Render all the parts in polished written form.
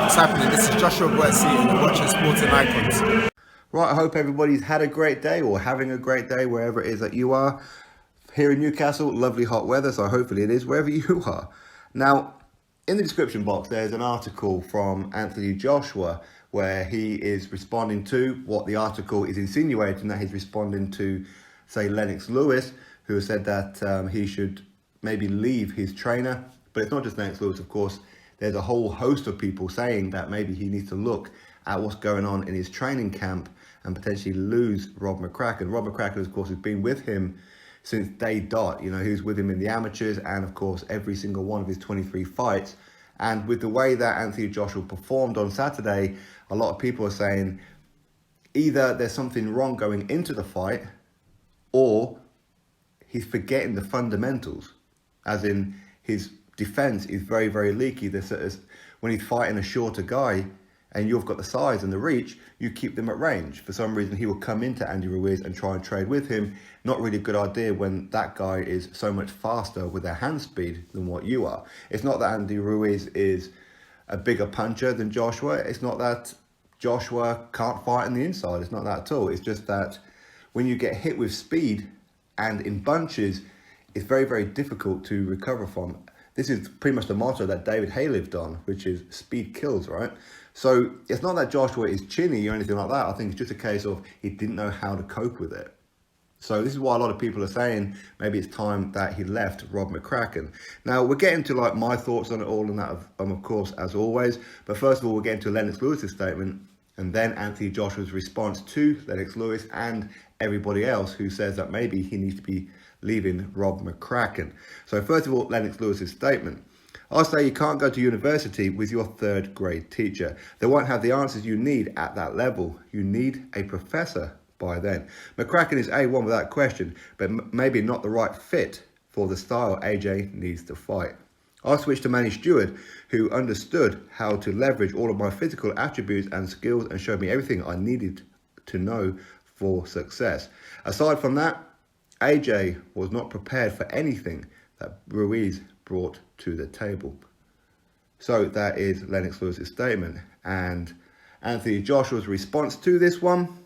What's happening? This is Joshua Boetsi and you're watching Sporting Icons. Right, I hope everybody's had a great day or having a great day wherever it is that you are. Here in Newcastle, lovely hot weather, so hopefully it is wherever you are. Now, in the description box, there's an article from Anthony Joshua where he is responding to what the article is insinuating, that he's responding to, say, Lennox Lewis, who has said that he should maybe leave his trainer. But it's not just Lennox Lewis, of course. There's a whole host of people saying that maybe he needs to look at what's going on in his training camp and potentially lose Rob McCracken. Rob McCracken, of course, has been with him since day dot. You know, he was with him in the amateurs and, of course, every single one of his 23 fights. And with the way that Anthony Joshua performed on Saturday, a lot of people are saying either there's something wrong going into the fight or he's forgetting the fundamentals, as in his defense is very, very leaky. When he's fighting a shorter guy and you've got the size and the reach, you keep them at range. For some reason, he will come into Andy Ruiz and try and trade with him. Not really a good idea when that guy is so much faster with their hand speed than what you are. It's not that Andy Ruiz is a bigger puncher than Joshua. It's not that Joshua can't fight on the inside. It's not that at all. It's just that when you get hit with speed and in bunches, it's very, very difficult to recover from. This is pretty much the motto that David Hay lived on, which is speed kills, right? So it's not that Joshua is chinny or anything like that. I think it's just a case of he didn't know how to cope with it. So this is why a lot of people are saying maybe it's time that he left Rob McCracken. Now, we're getting to like my thoughts on it all and that of course, as always. But first of all, we're getting to Lennox Lewis's statement and then Anthony Joshua's response to Lennox Lewis and everybody else who says that maybe he needs to be leaving Rob McCracken. So first of all, Lennox Lewis's statement. I'll say you can't go to university with your third grade teacher. They won't have the answers you need at that level. You need a professor by then. McCracken is A1 without question, but maybe not the right fit for the style AJ needs to fight. I switched to Manny Stewart, who understood how to leverage all of my physical attributes and skills and showed me everything I needed to know for success. Aside from that, AJ was not prepared for anything that Ruiz brought to the table. So that is Lennox Lewis's statement. And Anthony Joshua's response to this one.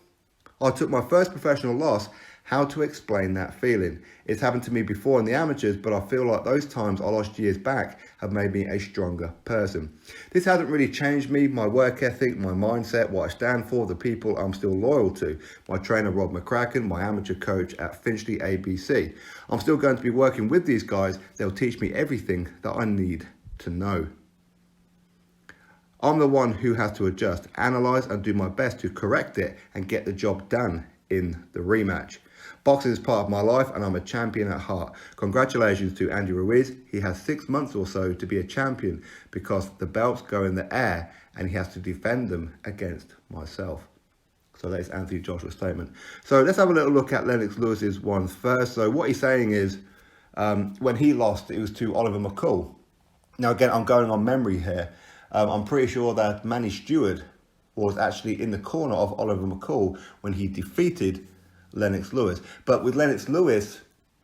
I took my first professional loss. How to explain that feeling? It's happened to me before in the amateurs, but I feel like those times I lost years back have made me a stronger person. This hasn't really changed me, my work ethic, my mindset, what I stand for, the people I'm still loyal to. My trainer Rob McCracken, my amateur coach at Finchley ABC. I'm still going to be working with these guys. They'll teach me everything that I need to know. I'm the one who has to adjust, analyse and do my best to correct it and get the job done in the rematch. Boxing is part of my life and I'm a champion at heart. Congratulations to Andy Ruiz. He has 6 months or so to be a champion because the belts go in the air and he has to defend them against myself. So that's Anthony Joshua's statement. So let's have a little look at Lennox Lewis's one first. So what he's saying is when he lost, it was to Oliver McCall. Now again, I'm going on memory here. I'm pretty sure that Manny Stewart was actually in the corner of Oliver McCall when he defeated Lennox Lewis. But with Lennox Lewis,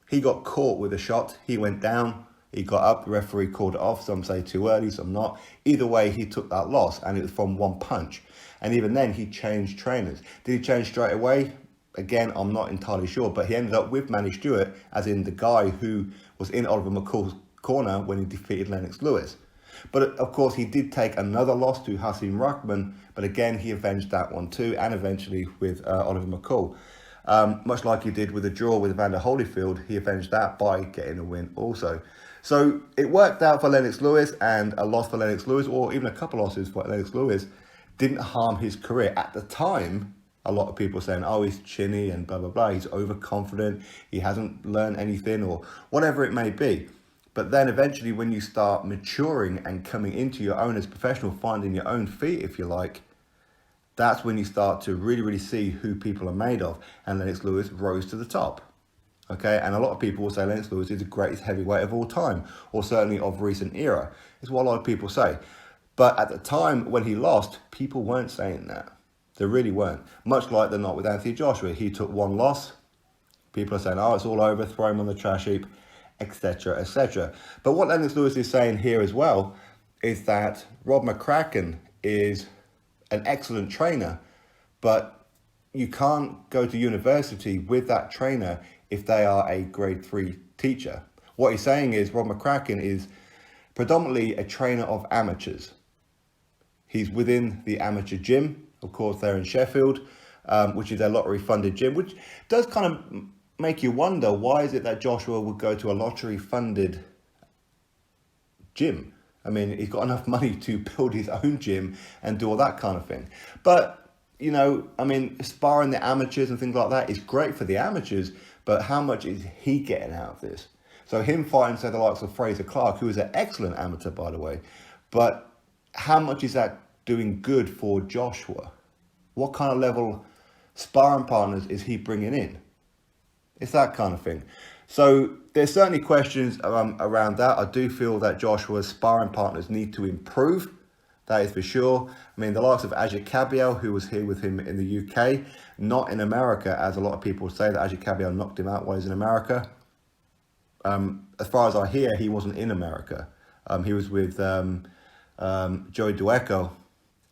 he got caught with a shot. He went down, he got up, the referee called it off. Some say too early, some not. Either way, he took that loss and it was from one punch. And even then, he changed trainers. Did he change straight away? Again, I'm not entirely sure, but he ended up with Manny Stewart, as in the guy who was in Oliver McCall's corner when he defeated Lennox Lewis. But of course, he did take another loss to Hasim Rahman, but again, he avenged that one too, and eventually with Oliver McCall. Much like he did with a draw with Evander Holyfield, he avenged that by getting a win also. So it worked out for Lennox Lewis, and a loss for Lennox Lewis, or even a couple losses for Lennox Lewis, didn't harm his career. At the time, a lot of people saying, oh, he's chinny and blah, blah, blah. He's overconfident. He hasn't learned anything or whatever it may be. But then eventually when you start maturing and coming into your own as a professional, finding your own feet, if you like, that's when you start to really, really see who people are made of. And Lennox Lewis rose to the top. Okay, and a lot of people will say Lennox Lewis is the greatest heavyweight of all time, or certainly of recent era. It's what a lot of people say. But at the time when he lost, people weren't saying that. They really weren't. Much like they're not with Anthony Joshua. He took one loss. People are saying, oh, it's all over, throw him on the trash heap, etc., etc. But what Lennox Lewis is saying here as well is that Rob McCracken is an excellent trainer, but you can't go to university with that trainer if they are a grade 3 teacher. What he's saying is Rob McCracken is predominantly a trainer of amateurs. He's within the amateur gym, of course, there in Sheffield, which is a lottery funded gym, which does kind of make you wonder, why is it that Joshua would go to a lottery funded gym? I mean, he's got enough money to build his own gym and do all that kind of thing. But, you know, I mean, sparring the amateurs and things like that is great for the amateurs, but how much is he getting out of this? So him fighting, say, the likes of Fraser Clark, who is an excellent amateur, by the way, but how much is that doing good for Joshua? What kind of level sparring partners is he bringing in? It's that kind of thing. So there's certainly questions around that. I do feel that Joshua's sparring partners need to improve. That is for sure. I mean, the likes of Ajit Kabiel, who was here with him in the UK, not in America, as a lot of people say that Ajit Kabiel knocked him out while he's in America. As far as I hear, he wasn't in America. He was with Joey Dueco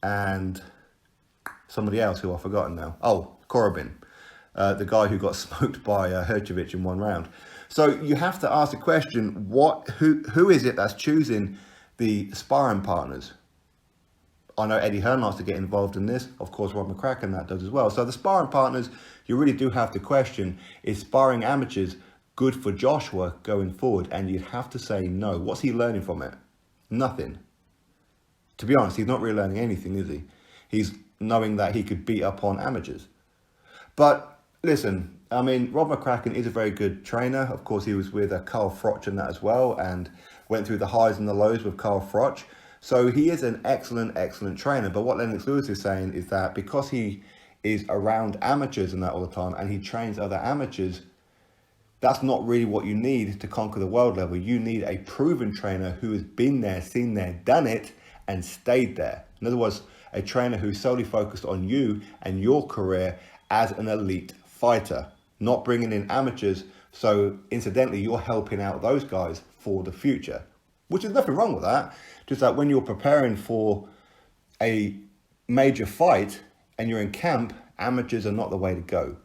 and somebody else who I've forgotten now. Oh, Korobin, the guy who got smoked by Herjavec in one round. So you have to ask the question, who is it that's choosing the sparring partners? I know Eddie Hearn likes to get involved in this. Of course, Rob McCracken that does as well. So the sparring partners, you really do have to question, is sparring amateurs good for Joshua going forward? And you'd have to say no. What's he learning from it? Nothing. To be honest, he's not really learning anything, is he? He's knowing that he could beat up on amateurs. But listen, I mean, Rob McCracken is a very good trainer. Of course, he was with Carl Froch and that as well, and went through the highs and the lows with Carl Froch. So he is an excellent, excellent trainer. But what Lennox Lewis is saying is that because he is around amateurs and that all the time, and he trains other amateurs, that's not really what you need to conquer the world level. You need a proven trainer who has been there, seen there, done it, and stayed there. In other words, a trainer who's solely focused on you and your career as an elite fighter, not bringing in amateurs. So incidentally, you're helping out those guys for the future, which is nothing wrong with that. Just that when you're preparing for a major fight and you're in camp, amateurs are not the way to go.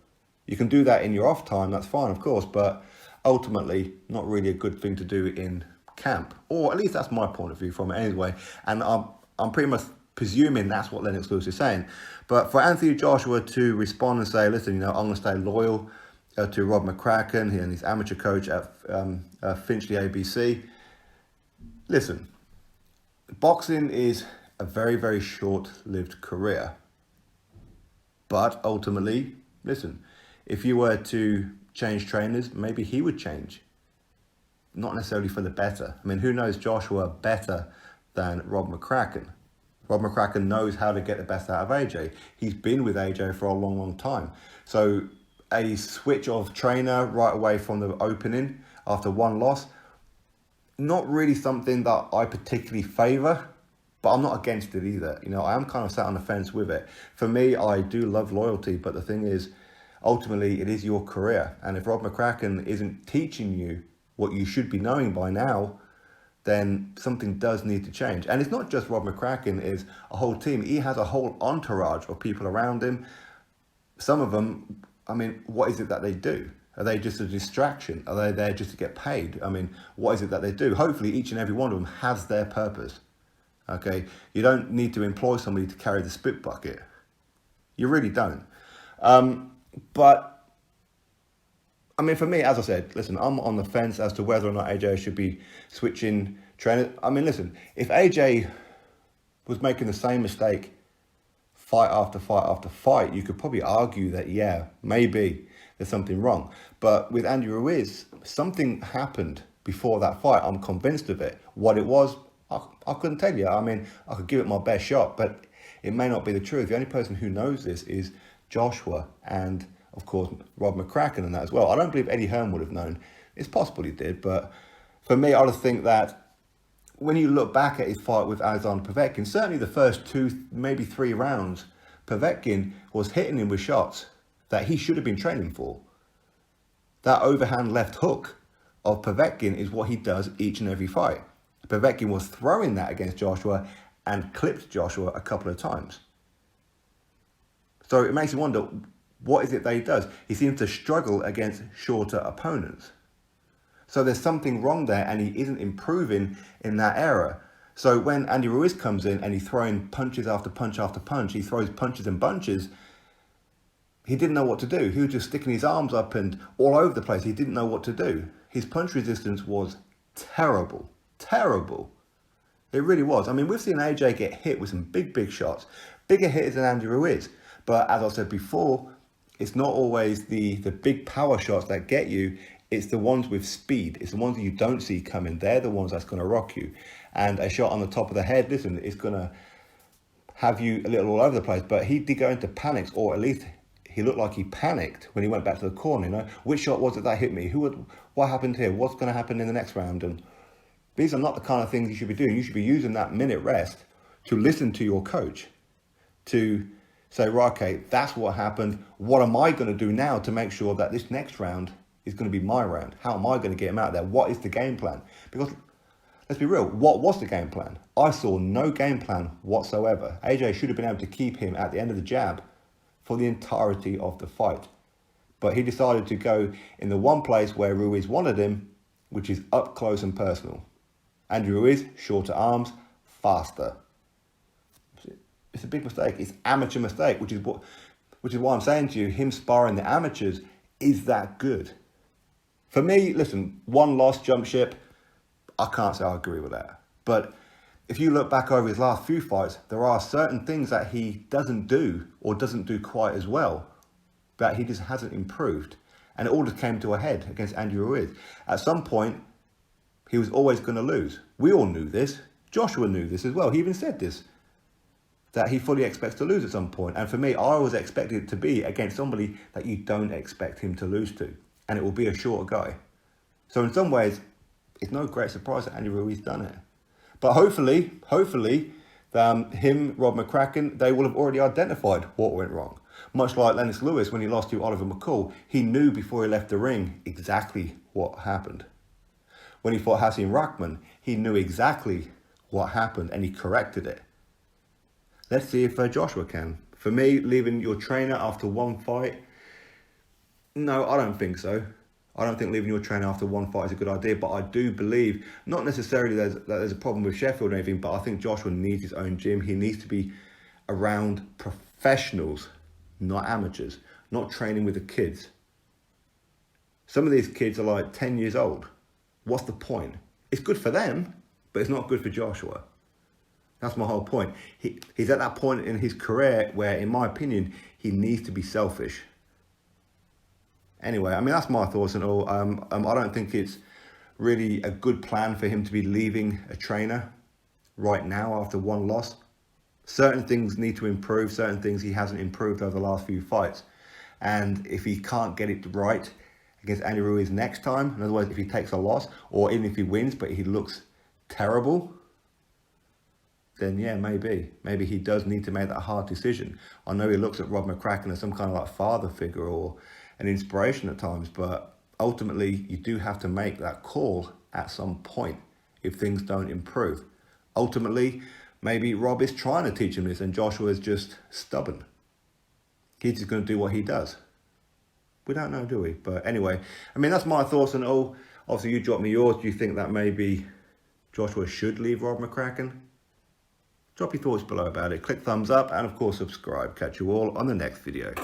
You can do that in your off time, that's fine, of course, but ultimately not really a good thing to do in camp. Or at least that's my point of view from it anyway. And I'm pretty much presuming that's what Lennox Lewis is saying. But for Anthony Joshua to respond and say, listen, you know, I'm going to stay loyal to Rob McCracken and his amateur coach at Finchley ABC. Listen, boxing is a very, very short-lived career. But ultimately, listen, if you were to change trainers, maybe he would change. Not necessarily for the better. I mean, who knows Joshua better than Rob McCracken? Rob McCracken knows how to get the best out of AJ. He's been with AJ for a long, long time. So a switch of trainer right away from the opening after one loss, not really something that I particularly favour, but I'm not against it either. You know, I am kind of sat on the fence with it. For me, I do love loyalty, but the thing is, ultimately, it is your career. And if Rob McCracken isn't teaching you what you should be knowing by now, then something does need to change. And it's not just Rob McCracken, it's a whole team. He has a whole entourage of people around him. Some of them, I mean, what is it that they do? Are they just a distraction? Are they there just to get paid? I mean, what is it that they do? Hopefully, each and every one of them has their purpose. Okay? You don't need to employ somebody to carry the spit bucket. You really don't. But, I mean, for me, as I said, listen, I'm on the fence as to whether or not AJ should be switching trainers. I mean, listen, if AJ was making the same mistake fight after fight after fight, you could probably argue that, yeah, maybe there's something wrong. But with Andy Ruiz, something happened before that fight. I'm convinced of it. What it was, I couldn't tell you. I mean, I could give it my best shot, but it may not be the truth. The only person who knows this is Joshua and, of course, Rob McCracken and that as well. I don't believe Eddie Hearn would have known. It's possible he did, but for me, I just think that when you look back at his fight with Alexander Povetkin, certainly the first 2, maybe 3 rounds, Povetkin was hitting him with shots that he should have been training for. That overhand left hook of Povetkin is what he does each and every fight. Povetkin was throwing that against Joshua and clipped Joshua a couple of times. So it makes you wonder, what is it that he does? He seems to struggle against shorter opponents. So there's something wrong there, and he isn't improving in that area. So when Andy Ruiz comes in and he's throwing punches after punch after punch, he throws punches in bunches, he didn't know what to do. He was just sticking his arms up and all over the place. He didn't know what to do. His punch resistance was terrible. Terrible. It really was. I mean, we've seen AJ get hit with some big shots. Bigger hitters than Andy Ruiz. But as I said before, it's not always the big power shots that get you. It's the ones with speed. It's the ones that you don't see coming. They're the ones that's going to rock you. And a shot on the top of the head, listen, it's going to have you a little all over the place. But he did go into panics, or at least he looked like he panicked when he went back to the corner. You know, which shot was it that hit me? What happened here? What's going to happen in the next round? And these are not the kind of things you should be doing. You should be using that minute rest to listen to your coach, to say, right, okay, that's what happened. What am I going to do now to make sure that this next round is going to be my round? How am I going to get him out there? What is the game plan? Because let's be real, what was the game plan? I saw no game plan whatsoever. AJ should have been able to keep him at the end of the jab for the entirety of the fight. But he decided to go in the one place where Ruiz wanted him, which is up close and personal. Andy Ruiz, shorter arms, faster. It's a big mistake. It's amateur mistake, which is why I'm saying to you, him sparring the amateurs is that good. For me, listen, one loss, jump ship, I can't say I agree with that. But if you look back over his last few fights, there are certain things that he doesn't do or doesn't do quite as well, that he just hasn't improved. And it all just came to a head against Andy Ruiz. At some point, he was always going to lose. We all knew this. Joshua knew this as well. He even said this, that he fully expects to lose at some point. And for me, I always expected it to be against somebody that you don't expect him to lose to. And it will be a shorter guy. So in some ways, it's no great surprise that Andy Ruiz done it. But hopefully, him, Rob McCracken, they will have already identified what went wrong. Much like Lennox Lewis when he lost to Oliver McCall, he knew before he left the ring exactly what happened. When he fought Hasim Rahman, he knew exactly what happened and he corrected it. Let's see if Joshua can. For me, leaving your trainer after one fight, no, I don't think so. I don't think leaving your trainer after one fight is a good idea, but I do believe, not necessarily that there's a problem with Sheffield or anything, but I think Joshua needs his own gym. He needs to be around professionals, not amateurs, not training with the kids. Some of these kids are like 10 years old. What's the point? It's good for them, but it's not good for Joshua. That's my whole point. He's at that point in his career where, in my opinion, he needs to be selfish. Anyway, I mean, that's my thoughts and all. I don't think it's really a good plan for him to be leaving a trainer right now after one loss. Certain things need to improve, certain things he hasn't improved over the last few fights. And if he can't get it right against Andy Ruiz next time, in other words, if he takes a loss, or even if he wins but he looks terrible, then yeah, maybe he does need to make that hard decision. I know he looks at Rob McCracken as some kind of like father figure or an inspiration at times, but ultimately you do have to make that call at some point if things don't improve. Ultimately, maybe Rob is trying to teach him this and Joshua is just stubborn. He's just going to do what he does. We don't know, do we? But anyway, I mean, that's my thoughts on it all. Obviously, you drop me yours. Do you think that maybe Joshua should leave Rob McCracken? Drop your thoughts below about it. Click thumbs up and, of course, subscribe. Catch you all on the next video.